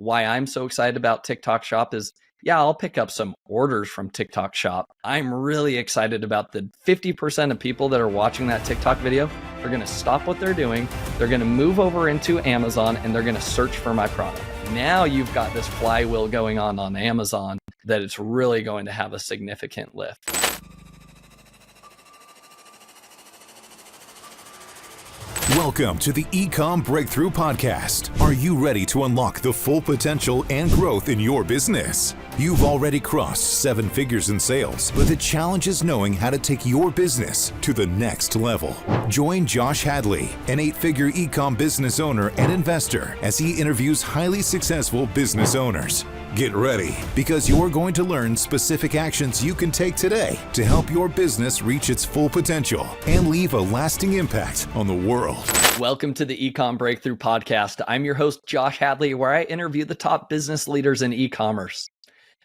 why I'm so excited about TikTok Shop is, yeah, I'll pick up some orders from TikTok Shop. I'm really excited about the 50% of people that are watching that TikTok video. They're going to stop what they're doing. They're going to move over into Amazon and they're going to search for my product. Now you've got this flywheel going on Amazon that it's really going to have a significant lift. Welcome to the Ecomm Breakthrough Podcast. Are you ready to unlock the full potential and growth in your business? You've already crossed 7 figures in sales, but the challenge is knowing how to take your business to the next level. Join Josh Hadley, an 8-figure Ecomm business owner and investor, as he interviews highly successful business owners. Get ready, because you're going to learn specific actions you can take today to help your business reach its full potential and leave a lasting impact on the world. Welcome to the Ecomm Breakthrough Podcast. I'm your host, Josh Hadley, where I interview the top business leaders in e-commerce.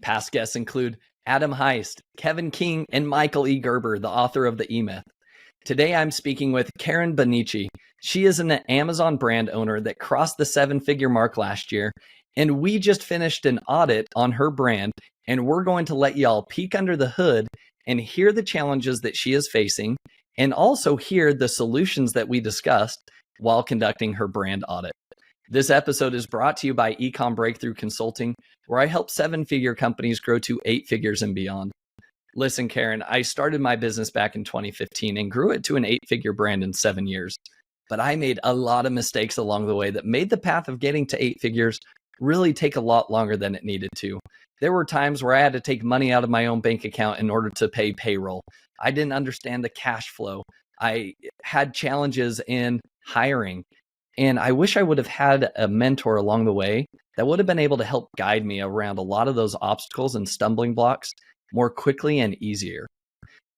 Past guests include Adam Heist, Kevin King, and Michael E. Gerber, the author of The E-Myth. Today, I'm speaking with Karen Bonnici. She is an Amazon brand owner that crossed the 7-figure mark last year, and we just finished an audit on her brand, and we're going to let y'all peek under the hood and hear the challenges that she is facing, and also hear the solutions that we discussed while conducting her brand audit. This episode is brought to you by Ecomm Breakthrough Consulting, where I help 7-figure companies grow to 8 figures and beyond. Listen, Karen, I started my business back in 2015 and grew it to an 8-figure brand in 7 years. But I made a lot of mistakes along the way that made the path of getting to 8 figures really take a lot longer than it needed to. There were times where I had to take money out of my own bank account in order to pay payroll. I didn't understand the cash flow. I had challenges in hiring. And I wish I would have had a mentor along the way that would have been able to help guide me around a lot of those obstacles and stumbling blocks more quickly and easier.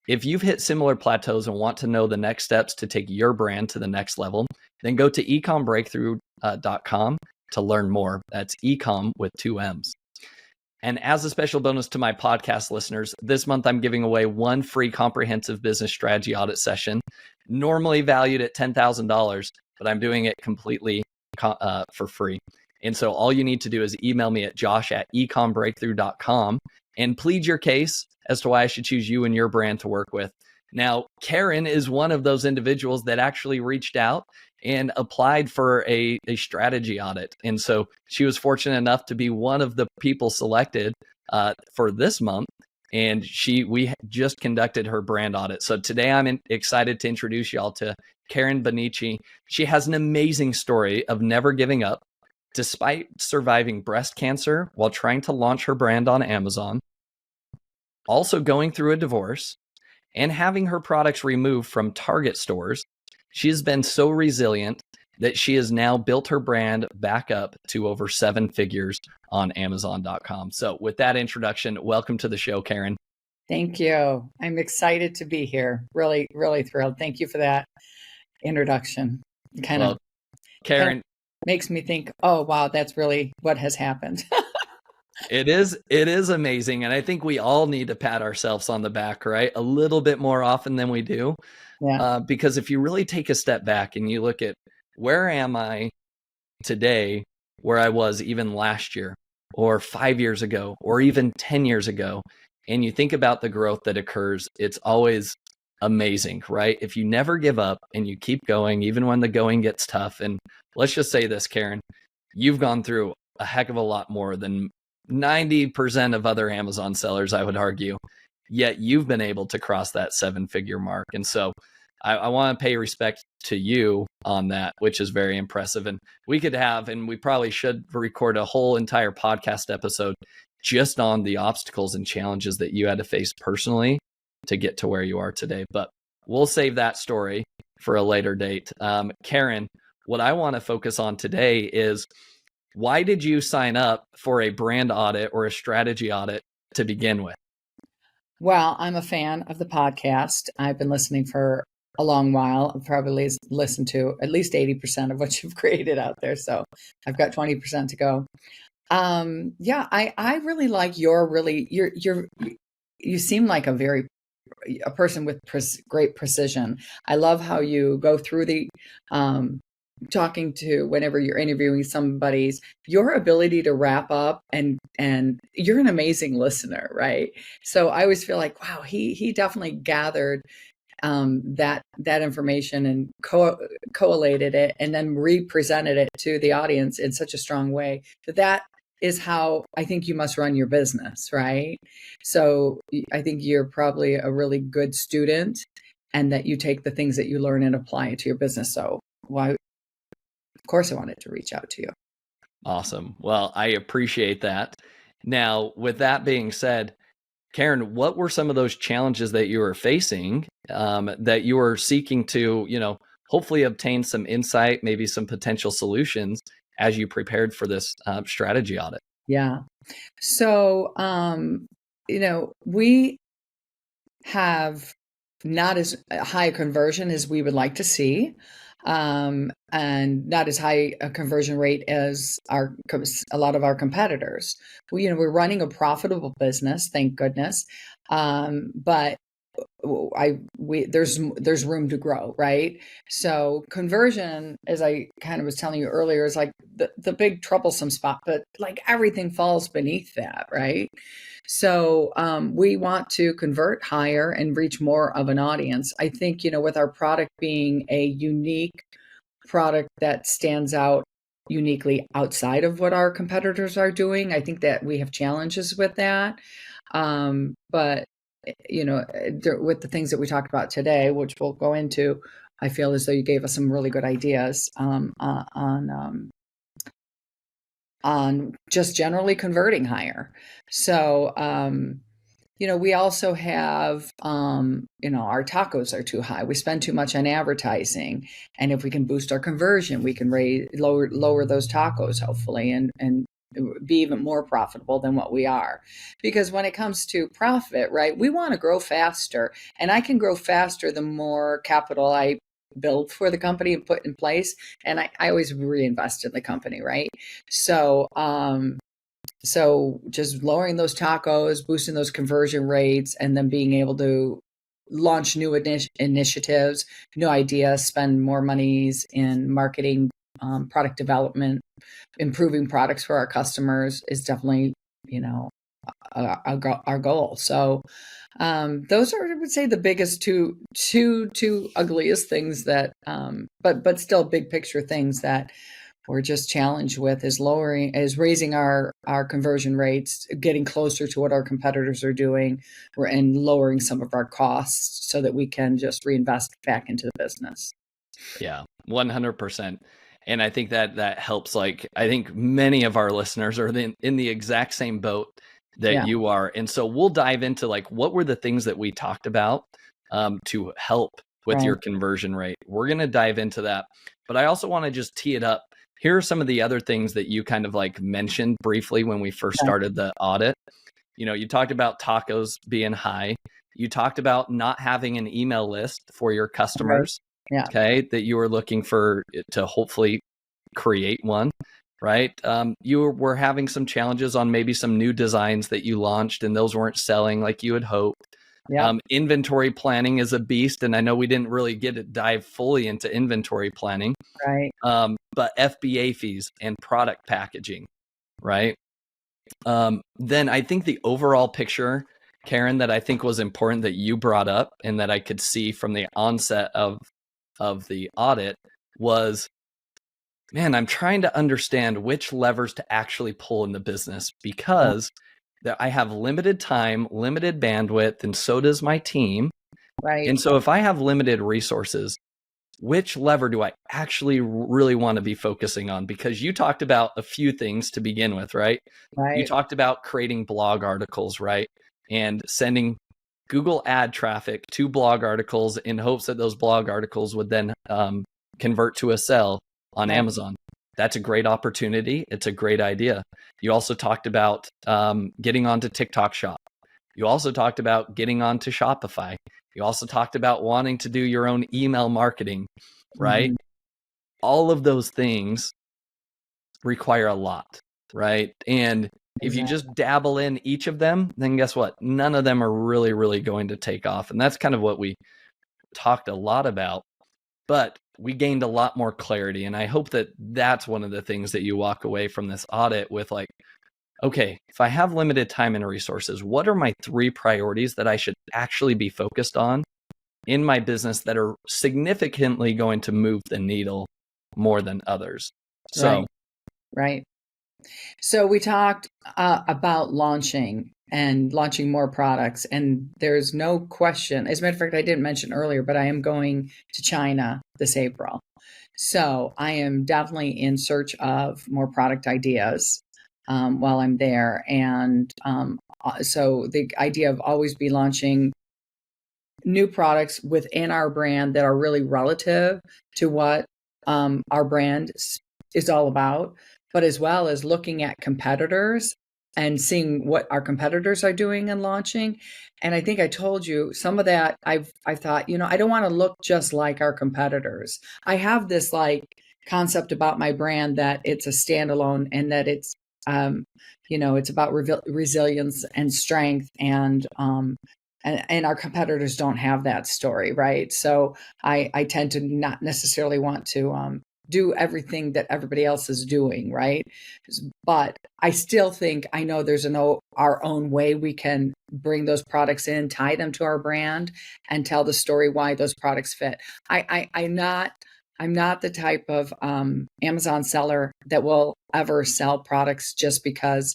If you've hit similar plateaus and want to know the next steps to take your brand to the next level, then go to ecommbreakthrough.com to learn more. That's Ecomm with 2 M's. And as a special bonus to my podcast listeners, this month I'm giving away 1 free comprehensive business strategy audit session, normally valued at $10,000, but I'm doing it completely for free. And so all you need to do is email me at josh@ecommbreakthrough.com and plead your case as to why I should choose you and your brand to work with. Now, Karen is one of those individuals that actually reached out and applied for a strategy audit. And so she was fortunate enough to be one of the people selected for this month. And we just conducted her brand audit. So today I'm excited to introduce y'all to Karen Bonnici. She has an amazing story of never giving up, despite surviving breast cancer while trying to launch her brand on Amazon, also going through a divorce, and having her products removed from Target stores. She has been so resilient that she has now built her brand back up to over 7 figures on Amazon.com. So with that introduction, welcome to the show, Karen. Thank you. I'm excited to be here. Really, really thrilled. Thank you for that introduction. Karen makes me think, oh, wow, that's really what has happened. It is amazing. And I think we all need to pat ourselves on the back, right? A little bit more often than we do. Yeah. Because if you really take a step back and you look at where am I today, where I was even last year or 5 years ago, or even 10 years ago, and you think about the growth that occurs, it's always amazing, right? If you never give up and you keep going, even when the going gets tough. And let's just say this, Karen, you've gone through a heck of a lot more than 90% of other Amazon sellers, I would argue, yet you've been able to cross that 7-figure mark. And so I want to pay respect to you on that, which is very impressive. And we could have, and we probably should record a whole entire podcast episode just on the obstacles and challenges that you had to face personally to get to where you are today. But we'll save that story for a later date. Karen, what I want to focus on today is, why did you sign up for a brand audit or a strategy audit to begin with? Well, I'm a fan of the podcast. I've been listening for a long while. I've probably listened to at least 80% of what you've created out there. So I've got 20% to go. I really like you seem like a person with great precision. I love how you go through the talking to whenever you're interviewing somebody's your ability to wrap up, and you're an amazing listener, right? So I always feel like, wow, he definitely gathered that information and collated it and then represented it to the audience in such a strong way that is how I think you must run your business, right? So I think you're probably a really good student, and that you take the things that you learn and apply it to your business. So why, of course, I wanted to reach out to you. Awesome. Well, I appreciate that. Now, with that being said, Karen, what were some of those challenges that you were facing that you were seeking to, hopefully obtain some insight, maybe some potential solutions as you prepared for this strategy audit? Yeah. So, we have not as high a conversion as we would like to see, and not as high a conversion rate as a lot of our competitors. We're running a profitable business, thank goodness, but there's room to grow, right? So conversion, as I kind of was telling you earlier, is like the big troublesome spot, but like everything falls beneath that, right? So we want to convert higher and reach more of an audience. I think, with our product being a unique product that stands out uniquely outside of what our competitors are doing, I think that we have challenges with that. But with the things that we talked about today, which we'll go into, I feel as though you gave us some really good ideas on just generally converting higher. So, we also have, our tacos are too high. We spend too much on advertising, and if we can boost our conversion, we can lower those tacos, hopefully, and be even more profitable than what we are. Because when it comes to profit, right, we want to grow faster, and I can grow faster the more capital I build for the company and put in place. And I always reinvest in the company, right? So, so just lowering those tacos, boosting those conversion rates, and then being able to launch new initiatives, new ideas, spend more monies in marketing, product development, improving products for our customers is definitely, our goal. So those are, I would say, the biggest two ugliest things that, but still big picture things that we're just challenged with is raising our conversion rates, getting closer to what our competitors are doing, and lowering some of our costs so that we can just reinvest back into the business. Yeah, 100%. And I think that helps. Like, I think many of our listeners are in the exact same boat that you are. And so we'll dive into like, what were the things that we talked about to help with your conversion rate? We're going to dive into that. But I also want to just tee it up. Here are some of the other things that you kind of like mentioned briefly when we first started the audit. You talked about tacos being high. You talked about not having an email list for your customers. Yeah. Okay. That you were looking for to hopefully create one, right? You were having some challenges on maybe some new designs that you launched and those weren't selling like you had hoped. Yeah. Inventory planning is a beast. And I know we didn't really dive fully into inventory planning, right? But FBA fees and product packaging, right? Then I think the overall picture, Karen, that I think was important that you brought up and that I could see from the onset of the audit was, man, I'm trying to understand which levers to actually pull in the business because I have limited time, limited bandwidth, and so does my team. Right. And so if I have limited resources, which lever do I actually really want to be focusing on? Because you talked about a few things to begin with, right? You talked about creating blog articles, right? And sending Google ad traffic to blog articles in hopes that those blog articles would then convert to a sale on Amazon. That's a great opportunity. It's a great idea. You also talked about getting onto TikTok Shop. You also talked about getting onto Shopify. You also talked about wanting to do your own email marketing, right? All of those things require a lot, right? And if you just dabble in each of them, then guess what? None of them are really, really going to take off. And that's kind of what we talked a lot about. but we gained a lot more clarity. And I hope that that's one of the things that you walk away from this audit with, like, okay, if I have limited time and resources, what are my 3 priorities that I should actually be focused on in my business that are significantly going to move the needle more than others? So, Right. So we talked about launching more products, and there's no question. As a matter of fact, I didn't mention earlier, but I am going to China this April. So I am definitely in search of more product ideas while I'm there. And so the idea of always be launching new products within our brand that are really relative to what our brand is all about, but as well as looking at competitors and seeing what our competitors are doing and launching. And I think I told you some of that. I thought, I don't want to look just like our competitors. I have this like concept about my brand that it's a standalone and that it's it's about resilience and strength, and our competitors don't have that story, right? So I tend to not necessarily want to do everything that everybody else is doing, right? But I still think I know there's our own way we can bring those products in, tie them to our brand, and tell the story why those products fit. I'm not the type of Amazon seller that will ever sell products just because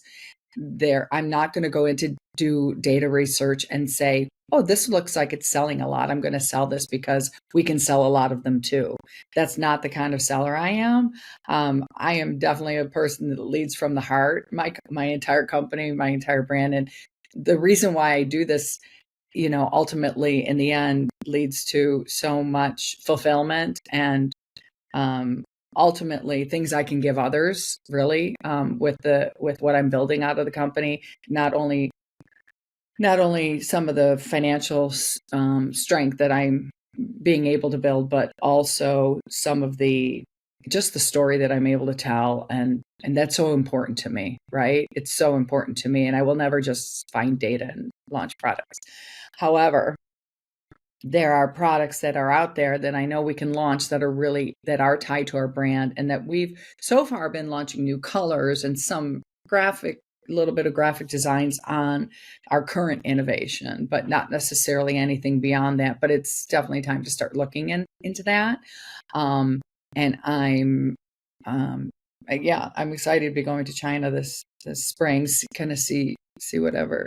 I'm not going to go into do data research and say, oh, this looks like it's selling a lot, I'm going to sell this because we can sell a lot of them too. That's not the kind of seller I am. I am definitely a person that leads from the heart, my entire company, my entire brand. And the reason why I do this, ultimately in the end leads to so much fulfillment and ultimately things I can give others, really, with what I'm building out of the company. Not only some of the financial strength that I'm being able to build, but also some of just the story that I'm able to tell, and that's so important to me, right? It's so important to me, and I will never just find data and launch products. However, there are products that are out there that I know we can launch that are tied to our brand, and that we've so far been launching new colors and some little bit of graphic designs on our current innovation, but not necessarily anything beyond that. But it's definitely time to start looking into that. And I'm excited to be going to China this spring, kind of see whatever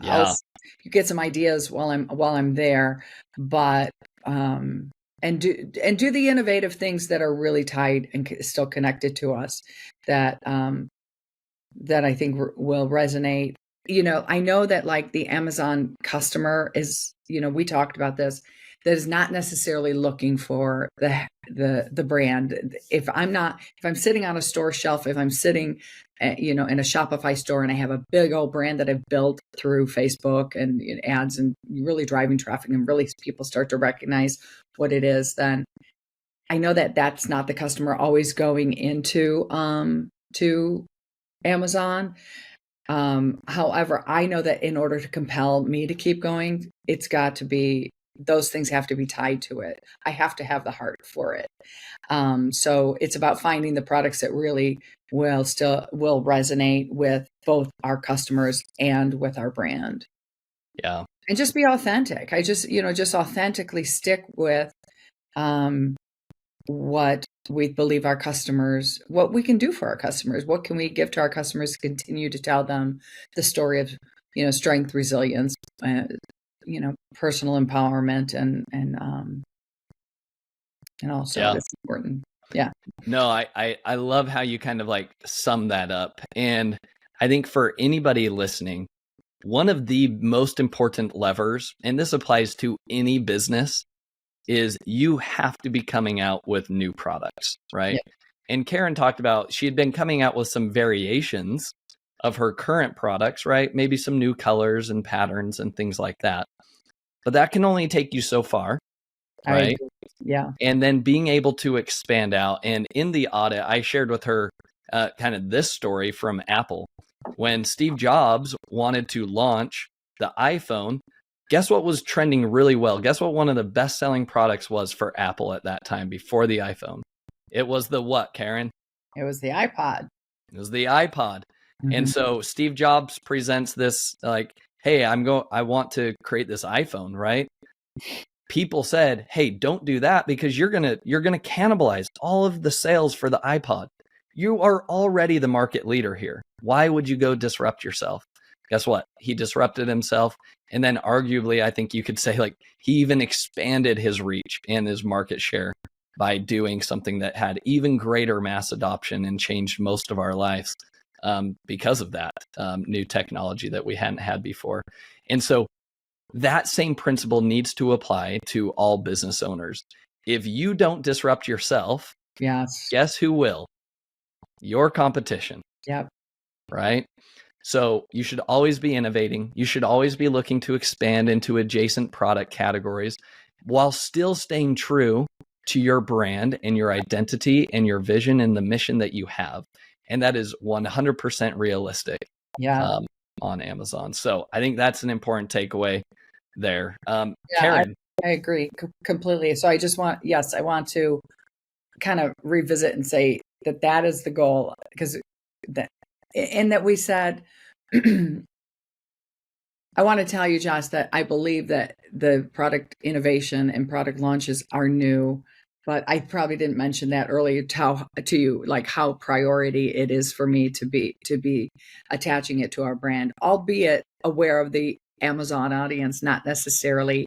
else. You get some ideas while I'm there, but and do the innovative things that are really tied and still connected to us, that I think will resonate. I know that like the Amazon customer is, we talked about this, that is not necessarily looking for the brand. If I'm sitting on a store shelf, if I'm sitting, in a Shopify store and I have a big old brand that I've built through Facebook and ads and really driving traffic, and really people start to recognize what it is, then I know that that's not the customer always going into to Amazon. However, I know that in order to compel me to keep going, those things have to be tied to it. I have to have the heart for it. So it's about finding the products that really will resonate with both our customers and with our brand. Yeah. And just be authentic. I just authentically stick with what we believe our customers, what we can do for our customers, what can we give to our customers to continue to tell them the story of, strength, resilience, personal empowerment, and also that's important. Yeah. No, I love how you kind of like sum that up. And I think for anybody listening, one of the most important levers, and this applies to any business, is you have to be coming out with new products, right? Yeah. And Karen talked about she had been coming out with some variations of her current products, right? Maybe some new colors and patterns and things like that. But that can only take you so far, right? Yeah. And then being able to expand out. And in the audit, I shared with her kind of this story from Apple. When Steve Jobs wanted to launch the iPhone, guess what was trending really well? Guess what one of the best selling products was for Apple at that time before the iPhone? It was the what, Karen? It was the iPod. It was the iPod. Mm-hmm. And so Steve Jobs presents this like, hey, I want to create this iPhone, right? People said, hey, don't do that because you're gonna cannibalize all of the sales for the iPod. You are already the market leader here. Why would you go disrupt yourself? Guess what? He disrupted himself. And then arguably, I think you could say like he even expanded his reach and his market share by doing something that had even greater mass adoption and changed most of our lives because of that new technology that we hadn't had before. And so that same principle needs to apply to all business owners. If you don't disrupt yourself, yes, guess who will? Your competition. Yep. Right? So you should always be innovating. You should always be looking to expand into adjacent product categories while still staying true to your brand and your identity and your vision and the mission that you have. And that is 100% realistic on Amazon. So I think that's an important takeaway there. Karen. I agree completely. So I just want to kind of revisit and say that is the goal, because that we said, I want to tell you, Josh, that I believe that the product innovation and product launches are new, but I probably didn't mention that earlier to you, like how priority it is for me to be attaching it to our brand, albeit aware of the Amazon audience, not necessarily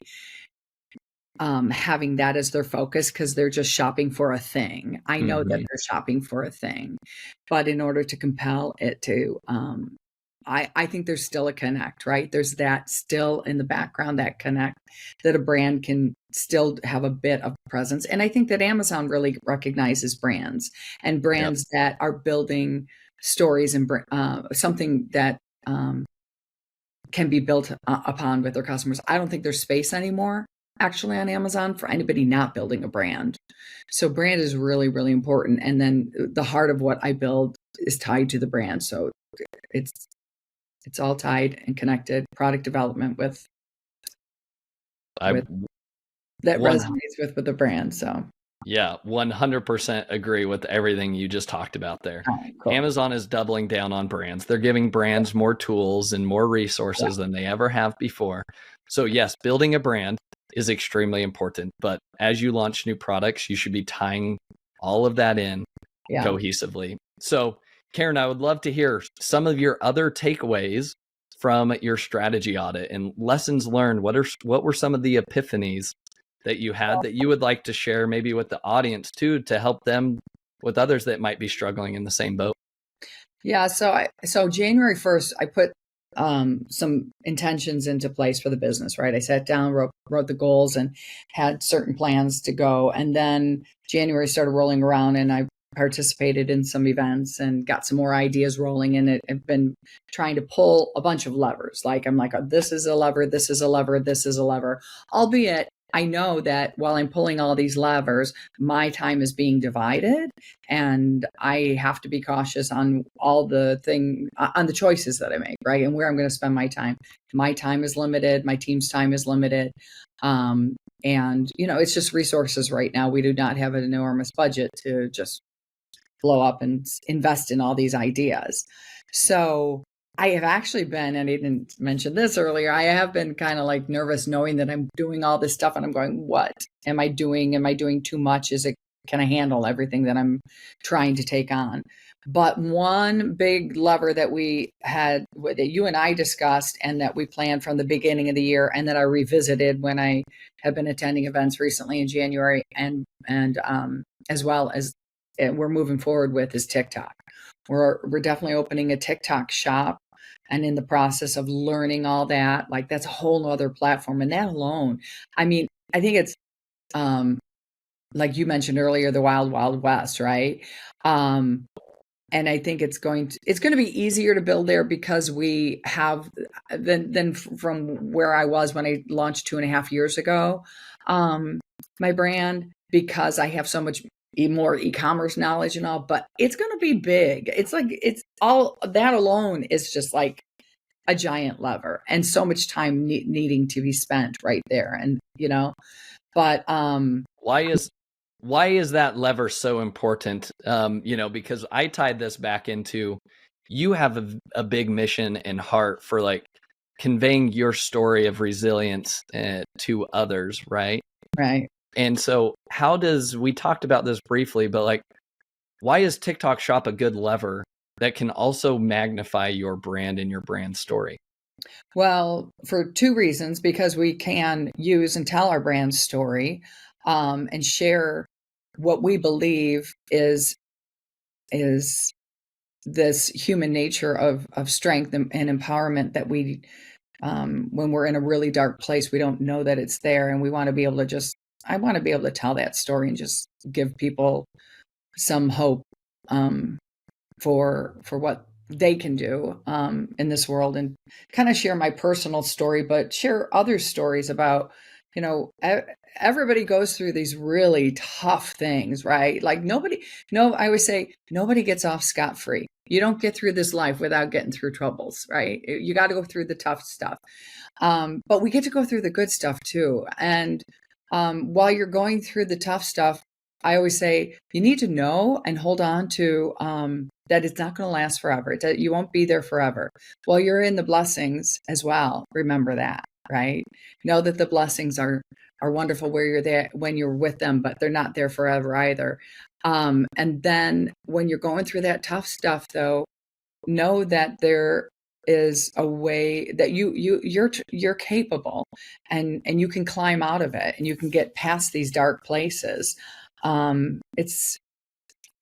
having that as their focus because they're just shopping for a thing. I know that they're shopping for a thing, but in order to compel it to, I think there's still a connect, right? There's that still in the background, that connect that a brand can still have a bit of presence. And I think that Amazon really recognizes brands and brands that are building stories and something that can be built upon with their customers. I don't think there's space anymore actually on Amazon for anybody not building a brand. So brand is really, really important. And then the heart of what I build is tied to the brand. So it's all tied and connected. Product development that resonates with the brand. So yeah, 100% agree with everything you just talked about there. Oh, cool. Amazon is doubling down on brands. They're giving brands more tools and more resources than they ever have before. So yes, building a brand is extremely important. But as you launch new products, you should be tying all of that in cohesively. So Karen, I would love to hear some of your other takeaways from your strategy audit and lessons learned. What were some of the epiphanies that you had that you would like to share maybe with the audience too, to help them with others that might be struggling in the same boat? Yeah. So January 1st, I put some intentions into place for the business, right? I sat down, wrote the goals and had certain plans to go. And then January started rolling around and I participated in some events and got some more ideas rolling in it. I've been trying to pull a bunch of levers. I'm like, oh, this is a lever, this is a lever, this is a lever, albeit I know that while I'm pulling all these levers, my time is being divided and I have to be cautious on all the on the choices that I make, right? And where I'm going to spend my time. My time is limited. My team's time is limited. And, it's just resources right now. We do not have an enormous budget to just blow up and invest in all these ideas. So I have actually been, and I didn't mention this earlier, I have been kind of like nervous knowing that I'm doing all this stuff and I'm going, what am I doing? Am I doing too much? Can I handle everything that I'm trying to take on? But one big lever that we had, that you and I discussed and that we planned from the beginning of the year and that I revisited when I have been attending events recently in January and as well as we're moving forward with is TikTok. We're definitely opening a TikTok shop and in the process of learning all that. Like that's a whole other platform. And that alone, I mean, I think it's like you mentioned earlier, the wild, wild west, right? And I think it's going to be easier to build there because we have than from where I was when I launched 2.5 years ago, my brand, because I have so much more e-commerce knowledge and all, but it's going to be big. It's all that alone is just like a giant lever and so much time needing to be spent right there. And, but why is that lever so important? Because I tied this back into, you have a big mission and heart for like conveying your story of resilience to others, right? Right. And so we talked about this briefly, but like, why is TikTok Shop a good lever that can also magnify your brand and your brand story? Well, for two reasons, because we can use and tell our brand story, and share what we believe is this human nature of strength and empowerment that we, when we're in a really dark place, we don't know that it's there, and we want to be able to I want to be able to tell that story and just give people some hope, for what they can do, in this world, and kind of share my personal story, but share other stories about, everybody goes through these really tough things, right? Like I always say nobody gets off scot-free. You don't get through this life without getting through troubles, right? You got to go through the tough stuff. But we get to go through the good stuff too. And while you're going through the tough stuff, I always say you need to know and hold on to, that it's not going to last forever. You won't be there forever. While you're in the blessings as well, remember that, right? Know that the blessings are wonderful where you're there when you're with them, but they're not there forever either. And then when you're going through that tough stuff, though, know that there is a way that you're capable, and you can climb out of it, and you can get past these dark places. It's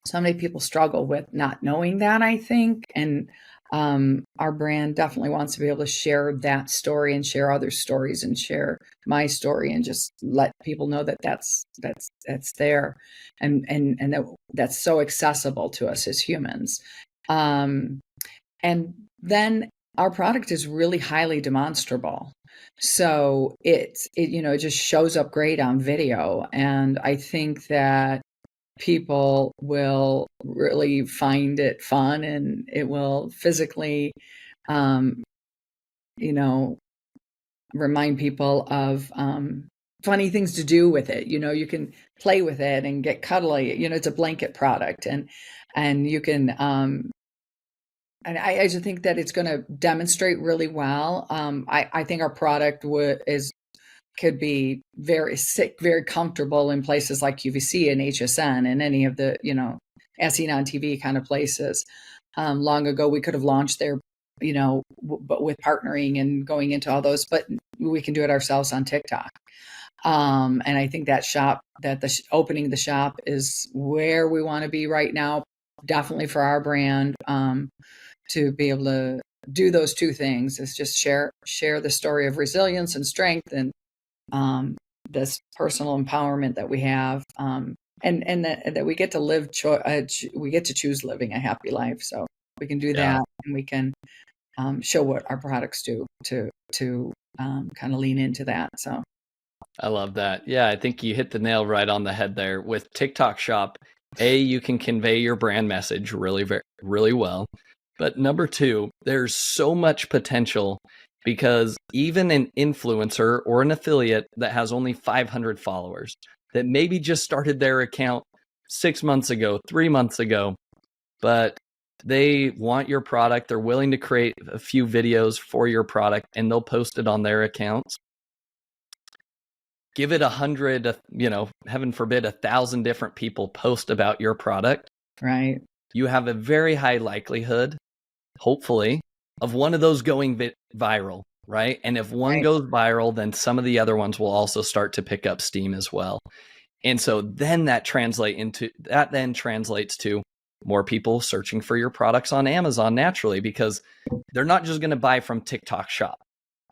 so many people struggle with not knowing that, I think. And our brand definitely wants to be able to share that story and share other stories and share my story and just let people know that that's there, and that's so accessible to us as humans. And then our product is really highly demonstrable. So it just shows up great on video. And I think that people will really find it fun, and it will physically, remind people of funny things to do with it. You can play with it and get cuddly. It's a blanket product, and you can, and I just think that it's going to demonstrate really well. I think our product could be very comfortable in places like QVC and HSN and any of the, as seen on TV kind of places. Long ago, we could have launched there, but with partnering and going into all those, but we can do it ourselves on TikTok. And I think opening the shop is where we want to be right now, definitely for our brand, to be able to do those two things, is just share the story of resilience and strength, and this personal empowerment that we have, and that we get to live, we get to choose living a happy life. So we can do that, and we can show what our products do to kind of lean into that. So I love that. Yeah, I think you hit the nail right on the head there. With TikTok Shop, you can convey your brand message really, really well. But number two, there's so much potential, because even an influencer or an affiliate that has only 500 followers, that maybe just started their account 6 months ago, 3 months ago, but they want your product, they're willing to create a few videos for your product, and they'll post it on their accounts. Give it 100, heaven forbid, 1,000 different people post about your product. Right. You have a very high likelihood, hopefully, of one of those going viral, right? And if one goes viral, then some of the other ones will also start to pick up steam as well. And so then that then translates to more people searching for your products on Amazon naturally, because they're not just going to buy from TikTok Shop.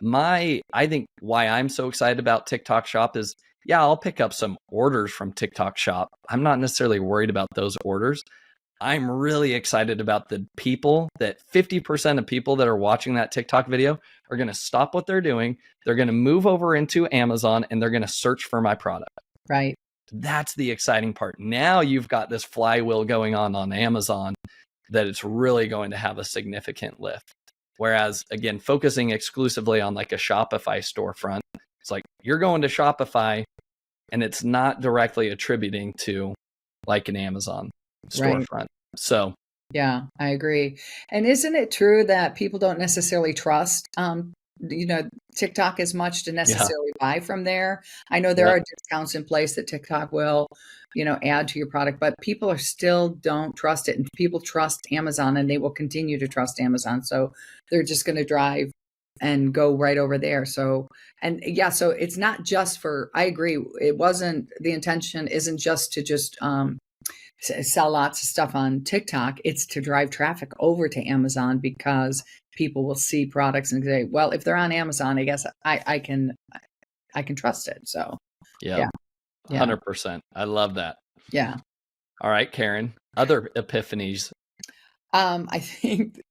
I think why I'm so excited about TikTok Shop is, I'll pick up some orders from TikTok Shop. I'm not necessarily worried about those orders. I'm really excited about the people that 50% of people that are watching that TikTok video are going to stop what they're doing. They're going to move over into Amazon, and they're going to search for my product. Right. That's the exciting part. Now you've got this flywheel going on Amazon that it's really going to have a significant lift. Whereas again, focusing exclusively on like a Shopify storefront, it's like you're going to Shopify and it's not directly attributing to like an Amazon storefront. Right. So yeah, I agree. And isn't it true that people don't necessarily trust, TikTok as much to necessarily buy from there? I know there are discounts in place that TikTok will, add to your product, but people are still don't trust it. And people trust Amazon and they will continue to trust Amazon. So they're just going to drive and go right over there. So, so it's not just I agree. The intention isn't just to sell lots of stuff on TikTok. It's to drive traffic over to Amazon because people will see products and say, well, if they're on Amazon, I guess I can trust it. So yeah. 100%. I love that. Yeah. All right, Karen, other epiphanies. I think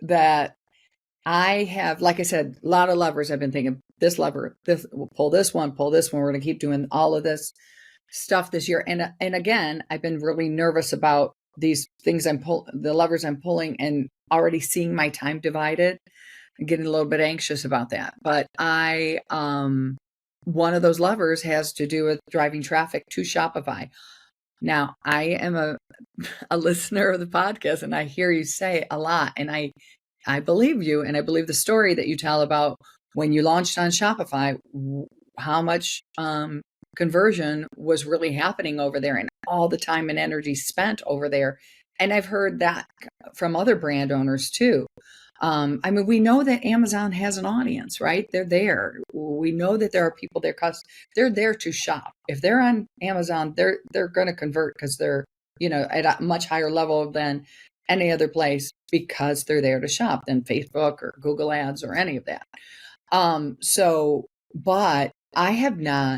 that I have, like I said, a lot of levers. I've been thinking this lever, we'll pull this one. We're going to keep doing all of this stuff this year. And again, I've been really nervous about these things the levers I'm pulling, and already seeing my time divided and getting a little bit anxious about that. But one of those levers has to do with driving traffic to Shopify. Now, I am a listener of the podcast, and I hear you say a lot, and I believe you, and I believe the story that you tell about when you launched on Shopify, how much conversion was really happening over there, and all the time and energy spent over there. And I've heard that from other brand owners too. We know that Amazon has an audience, right? They're there. We know that there are people there because they're there to shop. If they're on Amazon, they're going to convert because they're, at a much higher level than any other place because they're there to shop than Facebook or Google Ads or any of that. But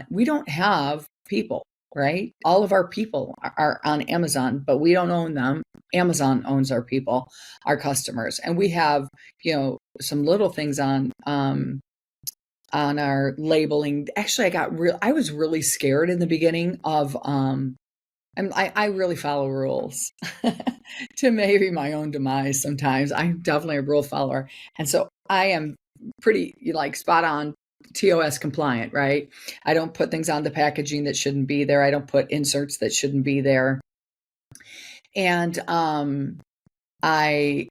we don't have people, right? All of our people are on Amazon, but we don't own them. Amazon owns our people, our customers. And we have, some little things on our labeling. Actually, I was really scared in the beginning of, I really follow rules to maybe my own demise sometimes. I'm definitely a rule follower. And so I am pretty spot on TOS compliant, right? I don't put things on the packaging that shouldn't be there. I don't put inserts that shouldn't be there. And I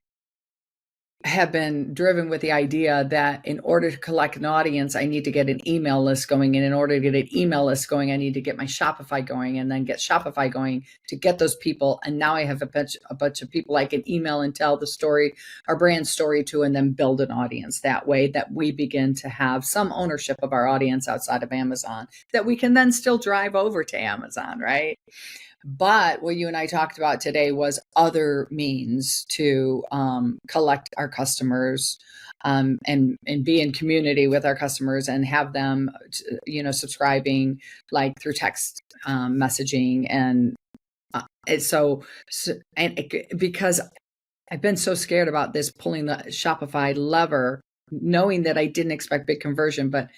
have been driven with the idea that in order to collect an audience, I need to get an email list going. And in order to get an email list going, I need to get my Shopify going, and then get Shopify going to get those people. And now I have a bunch of people I can email and tell the story, our brand story to, and then build an audience that way, that we begin to have some ownership of our audience outside of Amazon that we can then still drive over to Amazon, right? But what you and I talked about today was other means to collect our customers and be in community with our customers and have them, subscribing like through text messaging. And because I've been so scared about this, pulling the Shopify lever, knowing that I didn't expect big conversion, but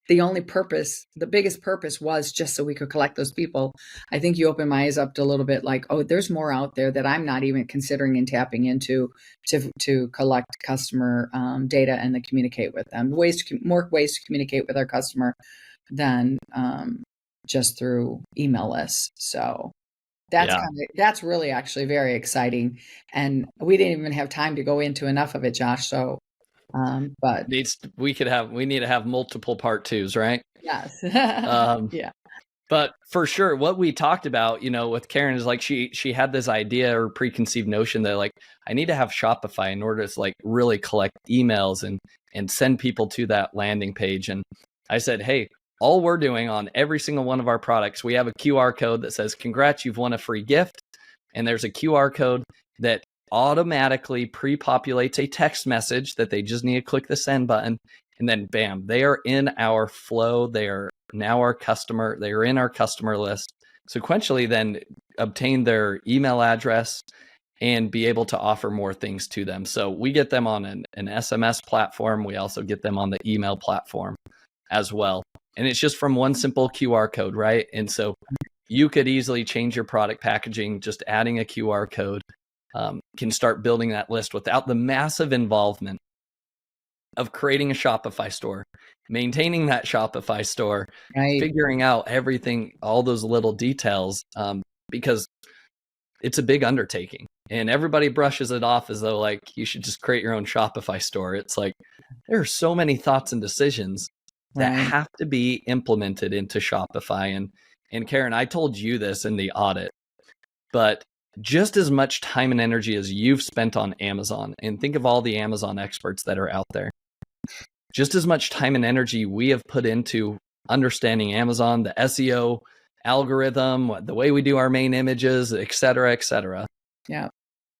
the biggest purpose was just so we could collect those people. I think you opened my eyes up to a little bit, like, oh, there's more out there that I'm not even considering and tapping into to collect customer data and then communicate with them. More ways to communicate with our customer than just through email lists. So that's really actually very exciting. And we didn't even have time to go into enough of it, Josh. So but we need to have multiple part twos, right? Yes. Yeah. But for sure, what we talked about, with Karen is like she had this idea or preconceived notion that like I need to have Shopify in order to like really collect emails and send people to that landing page. And I said, hey, all we're doing on every single one of our products, we have a QR code that says, congrats, you've won a free gift. And there's a QR code that automatically pre-populates a text message that they just need to click the send button, and then bam, they are in our flow. They are now our customer. They are in our customer list. Sequentially, then obtain their email address and be able to offer more things to them. So we get them on an SMS platform. We also get them on the email platform as well. And it's just from one simple QR code, right? And so you could easily change your product packaging, just adding a QR code. Can start building that list without the massive involvement of creating a Shopify store, maintaining that Shopify store, Right. figuring out everything, all those little details, because it's a big undertaking and everybody brushes it off as though like you should just create your own Shopify store. It's like there are so many thoughts and decisions that Right. have to be implemented into Shopify. And Karen, I told you this in the audit, but just as much time and energy as you've spent on Amazon, and think of all the Amazon experts that are out there, just as much time and energy we have put into understanding Amazon, the SEO algorithm, the way we do our main images, et cetera, et cetera. Yeah.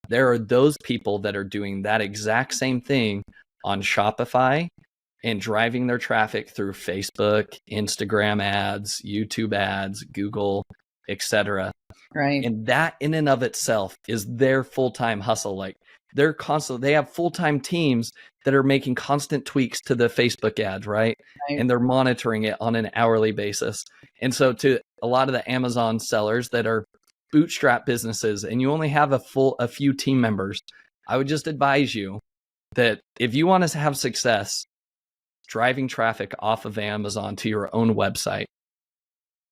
There are those people that are doing that exact same thing on Shopify and driving their traffic through Facebook, Instagram ads, YouTube ads, Google, et cetera. Right. And that in and of itself is their full-time hustle. Like they have full-time teams that are making constant tweaks to the Facebook ads, right? And they're monitoring it on an hourly basis. And so to a lot of the Amazon sellers that are bootstrap businesses and you only have a few team members, I would just advise you that if you want to have success driving traffic off of Amazon to your own website,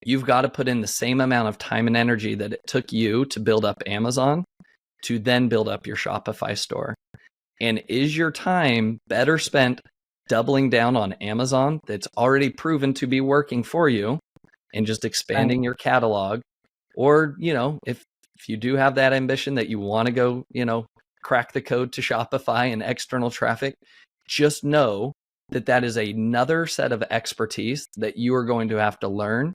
you've got to put in the same amount of time and energy that it took you to build up Amazon to then build up your Shopify store. And is your time better spent doubling down on Amazon that's already proven to be working for you and just expanding your catalog? Or, if you do have that ambition that you want to go, crack the code to Shopify and external traffic, just know that that is another set of expertise that you are going to have to learn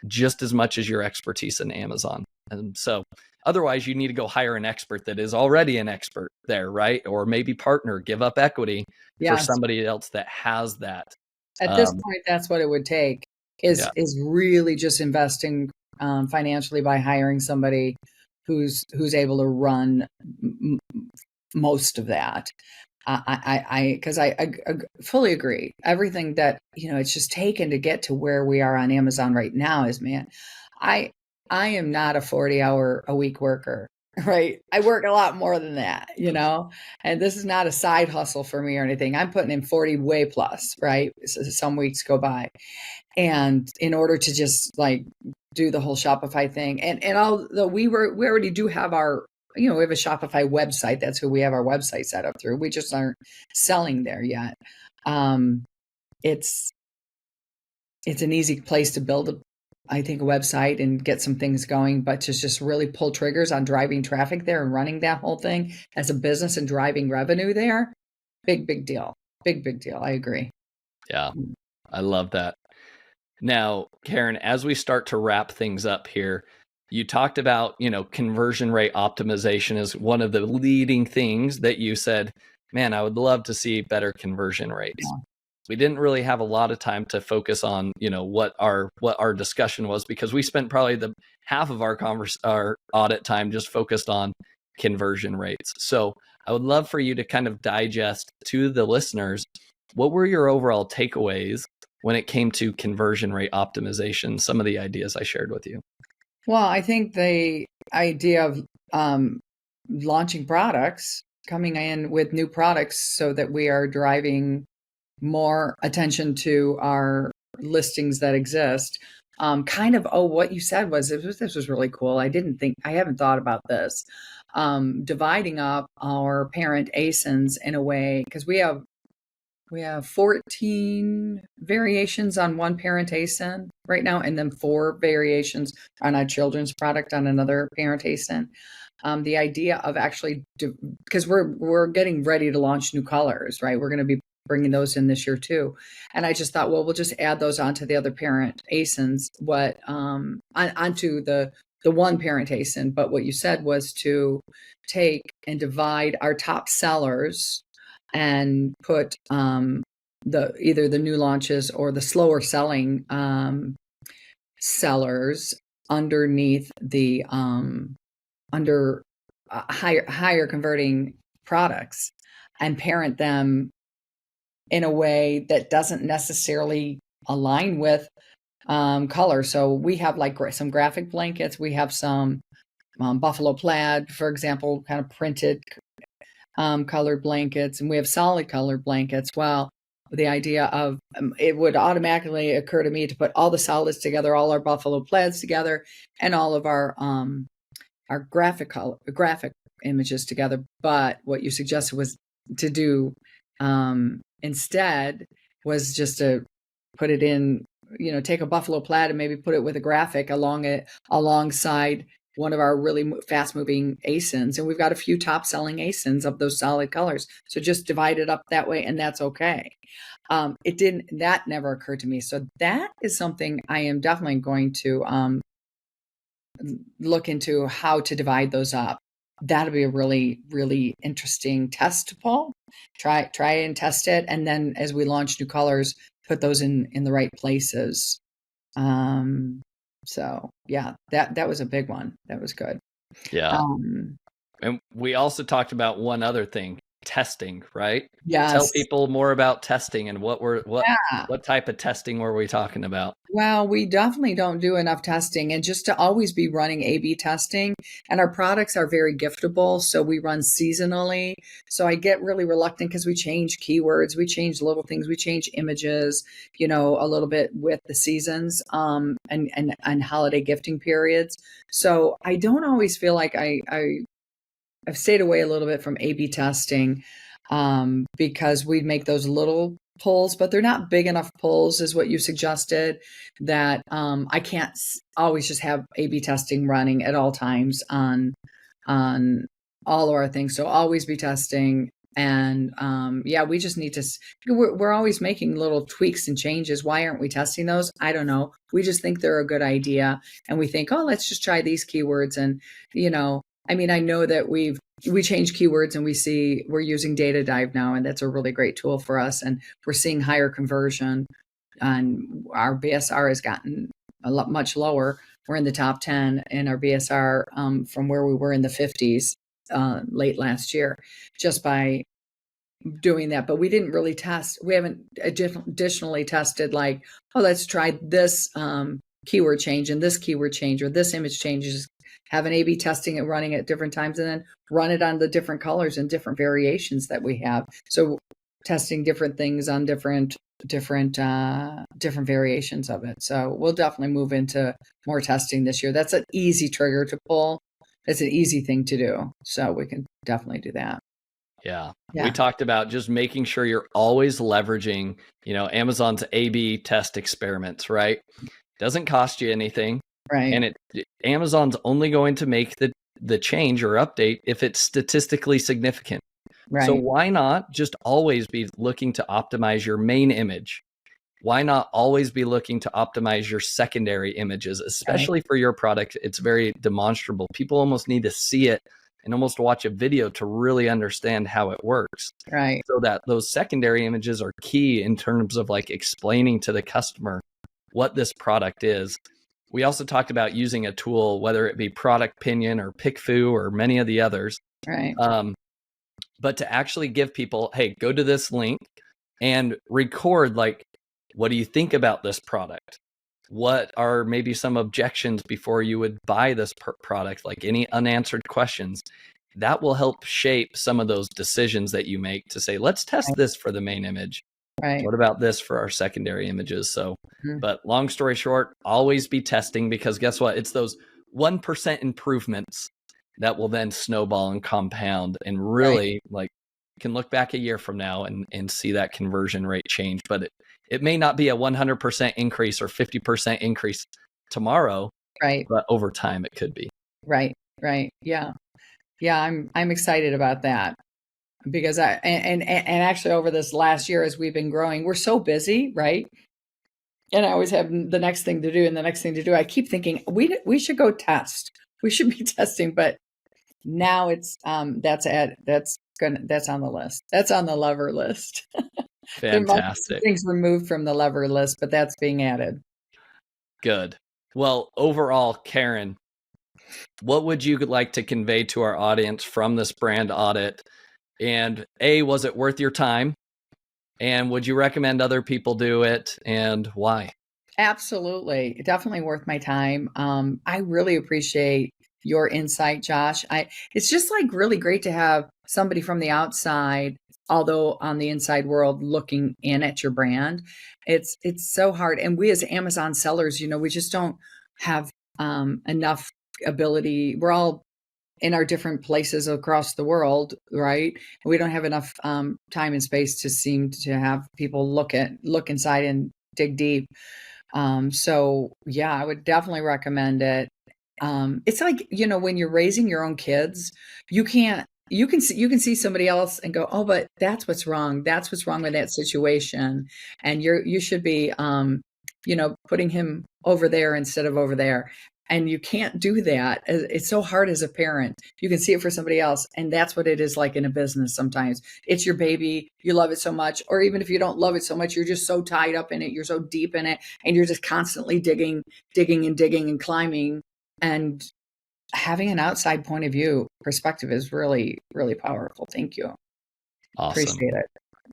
just as much as your expertise in Amazon. And so otherwise you need to go hire an expert that is already an expert there, right? Or maybe partner, give up equity for somebody else that has that. At this point, that's what it would take is really just investing financially by hiring somebody who's able to run most of that. Because I fully agree. Everything that, it's just taken to get to where we are on Amazon right now is, man, I am not a 40-hour-a-week worker, right? I work a lot more than that, and this is not a side hustle for me or anything. I'm putting in 40 way plus, right? So some weeks go by. And in order to just like do the whole Shopify thing, and although we already do have our, we have a Shopify website. That's who we have our website set up through. We just aren't selling there yet. It's an easy place to build a website and get some things going, but to just really pull triggers on driving traffic there and running that whole thing as a business and driving revenue there, big deal. Big deal. I agree. Yeah, I love that. Now, Karen, as we start to wrap things up here, you talked about, conversion rate optimization is one of the leading things that you said, man, I would love to see better conversion rates. Yeah. We didn't really have a lot of time to focus on, what our discussion was, because we spent probably the half of our audit time just focused on conversion rates. So I would love for you to kind of digest to the listeners, what were your overall takeaways when it came to conversion rate optimization, some of the ideas I shared with you? Well, I think the idea of launching products, coming in with new products so that we are driving more attention to our listings that exist. What you said was, this was really cool. I haven't thought about this. Dividing up our parent ASINs in a way, because we have 14 variations on one parent ASIN right now, and then 4 variations on our children's product on another parent ASIN. The idea of actually, because we're getting ready to launch new colors, right? We're going to be bringing those in this year too. And I just thought, well, we'll just add those onto the other parent ASINs, onto the one parent ASIN. But what you said was to take and divide our top sellers and put either the new launches or the slower selling sellers underneath the under higher converting products, and parent them in a way that doesn't necessarily align with color. So we have like some graphic blankets. We have some buffalo plaid, for example, kind of printed colored blankets, and we have solid colored blankets. Well, the idea of it would automatically occur to me to put all the solids together, all our buffalo plaids together, and all of our graphic images together. But what you suggested was to do instead was just to put it in, take a buffalo plaid and maybe put it with a graphic alongside one of our really fast moving ASINs. And we've got a few top selling ASINs of those solid colors. So just divide it up that way, and that's okay. That never occurred to me. So that is something I am definitely going to look into, how to divide those up. That'll be a really, really interesting test, Paul. Try and test it. And then as we launch new colors, put those in the right places. So yeah, that was a big one. That was good. Yeah. And we also talked about one other thing, testing, right? Yes. Tell people more about testing and what type of testing were we talking about? Well, we definitely don't do enough testing, and just to always be running A/B testing. And our products are very giftable, so we run seasonally. So I get really reluctant because we change keywords, we change little things, we change images, a little bit with the seasons and holiday gifting periods. So I don't always feel like I've stayed away a little bit from A/B testing because we'd make those little pulls, but they're not big enough pulls, is what you suggested, that I can't always just have A/B testing running at all times on all of our things. So always be testing. And we just need to, we're always making little tweaks and changes. Why aren't we testing those? I don't know. We just think they're a good idea. And we think, oh, let's just try these keywords. And, I know that we change keywords and we're using Data Dive now, and that's a really great tool for us. And we're seeing higher conversion, and our BSR has gotten much lower. We're in the top 10 in our BSR from where we were in the 50s late last year, just by doing that. But we didn't really test. We haven't additionally tested like, oh, let's try this keyword change and this keyword change or this image changes. Have an A/B testing and running at different times, and then run it on the different colors and different variations that we have. So testing different things on different variations of it. So we'll definitely move into more testing this year. That's an easy trigger to pull. It's an easy thing to do. So we can definitely do that. Yeah. We talked about just making sure you're always leveraging, Amazon's A/B test experiments, right? Doesn't cost you anything. Right. And Amazon's only going to make the change or update if it's statistically significant. Right. So why not just always be looking to optimize your main image? Why not always be looking to optimize your secondary images, especially for your product? It's very demonstrable. People almost need to see it and almost watch a video to really understand how it works. Right. So that those secondary images are key in terms of like explaining to the customer what this product is. We also talked about using a tool, whether it be Product Pinion or PickFu or many of the others. Right. But to actually give people, hey, go to this link and record, like, what do you think about this product? What are maybe some objections before you would buy this product? Like any unanswered questions. That will help shape some of those decisions that you make to say, let's test this for the main image. Right. What about this for our secondary images? So, but long story short, always be testing, because guess what? It's those 1% improvements that will then snowball and compound and really like can look back a year from now and see that conversion rate change. But it may not be a 100% increase or 50% increase tomorrow, right? But over time it could be. Right. Yeah. I'm excited about that. Because actually over this last year, as we've been growing, we're so busy, right? And I always have the next thing to do and the next thing to do. I keep thinking we should go test. We should be testing, but now it's that's on the list. That's on the lever list. Fantastic. Things removed from the lever list, but that's being added. Good. Well, overall, Karen, what would you like to convey to our audience from this brand audit? And was it worth your time? And would you recommend other people do it, and why? Absolutely. Definitely worth my time. I really appreciate your insight, Josh. It's just like really great to have somebody from the outside, although on the inside world looking in at your brand, it's so hard. And we as Amazon sellers, we just don't have enough ability. We're all in our different places across the world, right? We don't have enough time and space to seem to have people look inside and dig deep. So yeah, I would definitely recommend it. It's like, when you're raising your own kids, you can see somebody else and go, oh, but that's what's wrong. That's what's wrong with that situation. And you should be, putting him over there instead of over there. And you can't do that. It's so hard as a parent. You can see it for somebody else. And that's what it is like in a business sometimes. It's your baby. You love it so much. Or even if you don't love it so much, you're just so tied up in it. You're so deep in it. And you're just constantly digging and climbing. And having an outside point of view perspective is really, really powerful. Thank you. Awesome. Appreciate it.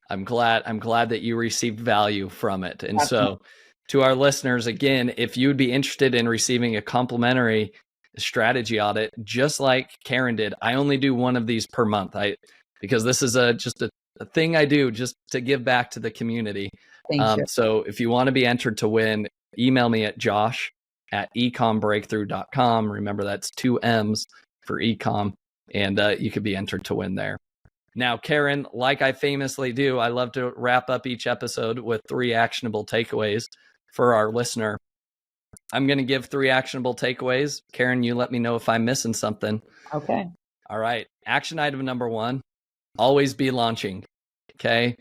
I'm glad that you received value from it. And so to our listeners, again, if you would be interested in receiving a complimentary strategy audit, just like Karen did, I only do one of these per month. Because this is just a thing I do just to give back to the community. Thank you. So if you want to be entered to win, email me at josh@ecommbreakthrough.com. Remember, that's 2 M's for Ecomm, and you could be entered to win there. Now, Karen, like I famously do, I love to wrap up each episode with 3 actionable takeaways for our listener. I'm going to give 3 actionable takeaways. Karen, you let me know if I'm missing something. Okay. All right. Action item number 1, always be launching. Okay.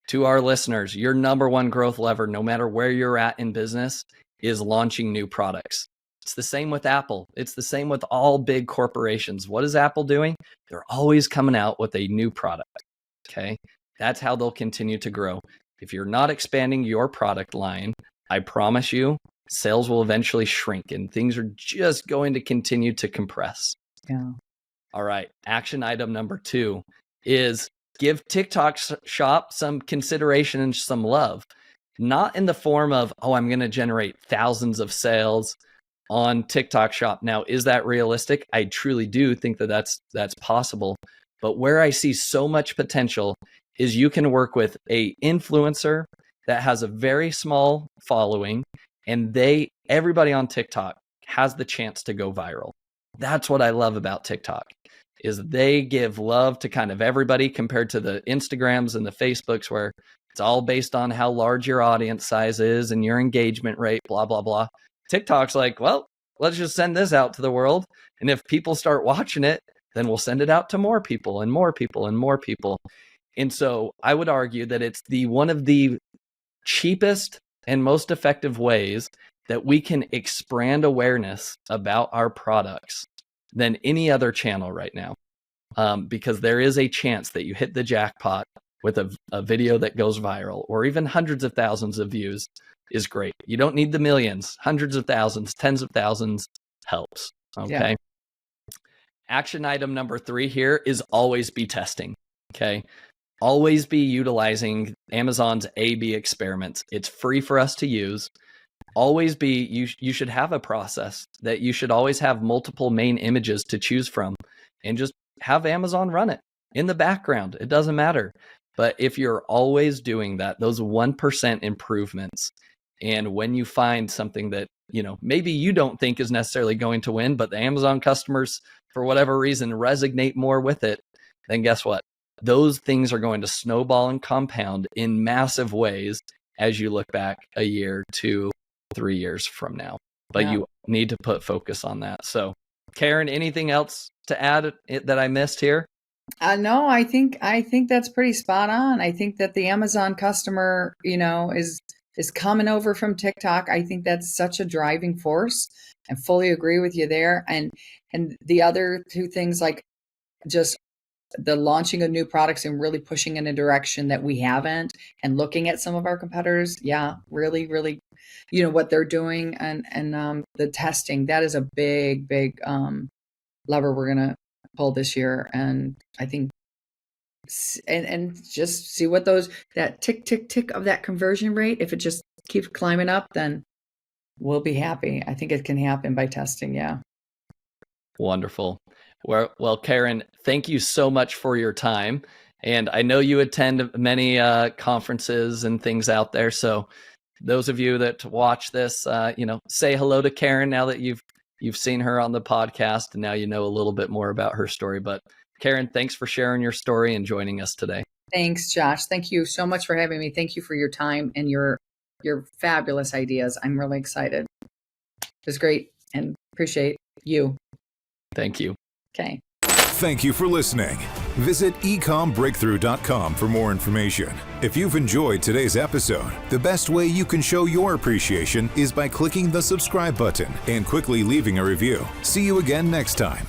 To our listeners, your number 1 growth lever, no matter where you're at in business, is launching new products. It's the same with Apple. It's the same with all big corporations. What is Apple doing? They're always coming out with a new product. Okay. That's how they'll continue to grow. If you're not expanding your product line, I promise you, sales will eventually shrink and things are just going to continue to compress. Yeah. All right. Action item number 2 is give TikTok Shop some consideration and some love. Not in the form of, oh, I'm going to generate thousands of sales on TikTok Shop. Now, is that realistic? I truly do think that that's possible. But where I see so much potential is you can work with a influencer that has a very small following, and everybody on TikTok has the chance to go viral. That's what I love about TikTok, is they give love to kind of everybody compared to the Instagrams and the Facebooks where it's all based on how large your audience size is and your engagement rate, blah, blah, blah. TikTok's like, well, let's just send this out to the world. And if people start watching it, then we'll send it out to more people and more people and more people. And so I would argue that it's one of the cheapest and most effective ways that we can expand awareness about our products than any other channel right now. Because there is a chance that you hit the jackpot with a video that goes viral, or even hundreds of thousands of views is great. You don't need the millions. Hundreds of thousands, tens of thousands helps. Okay. Yeah. Action item number 3 here is always be testing. Okay. Always be utilizing Amazon's A/B experiments. It's free for us to use. Always be, you should have a process that you should always have multiple main images to choose from, and just have Amazon run it in the background. It doesn't matter. But if you're always doing that, those 1% improvements, and when you find something that, maybe you don't think is necessarily going to win, but the Amazon customers, for whatever reason, resonate more with it, then guess what? Those things are going to snowball and compound in massive ways as you look back a year, 2, 3 years from now. But you need to put focus on that. So, Karen, anything else to add that I missed here? No, I think that's pretty spot on. I think that the Amazon customer, is coming over from TikTok. I think that's such a driving force. I fully agree with you there. And the other 2 things, like just the launching of new products and really pushing in a direction that we haven't, and looking at some of our competitors. Yeah, really, really, what they're doing, and the testing, that is a big, big lever we're going to pull this year. And I think, and just see what that tick, tick, tick of that conversion rate, if it just keeps climbing up, then we'll be happy. I think it can happen by testing. Yeah. Wonderful. Well, Karen, thank you so much for your time. And I know you attend many conferences and things out there. So those of you that watch this, say hello to Karen now that you've seen her on the podcast, and now you know a little bit more about her story. But Karen, thanks for sharing your story and joining us today. Thanks, Josh. Thank you so much for having me. Thank you for your time and your fabulous ideas. I'm really excited. It was great and appreciate you. Thank you. Okay. Thank you for listening. Visit ecommbreakthrough.com for more information. If you've enjoyed today's episode, the best way you can show your appreciation is by clicking the subscribe button and quickly leaving a review. See you again next time.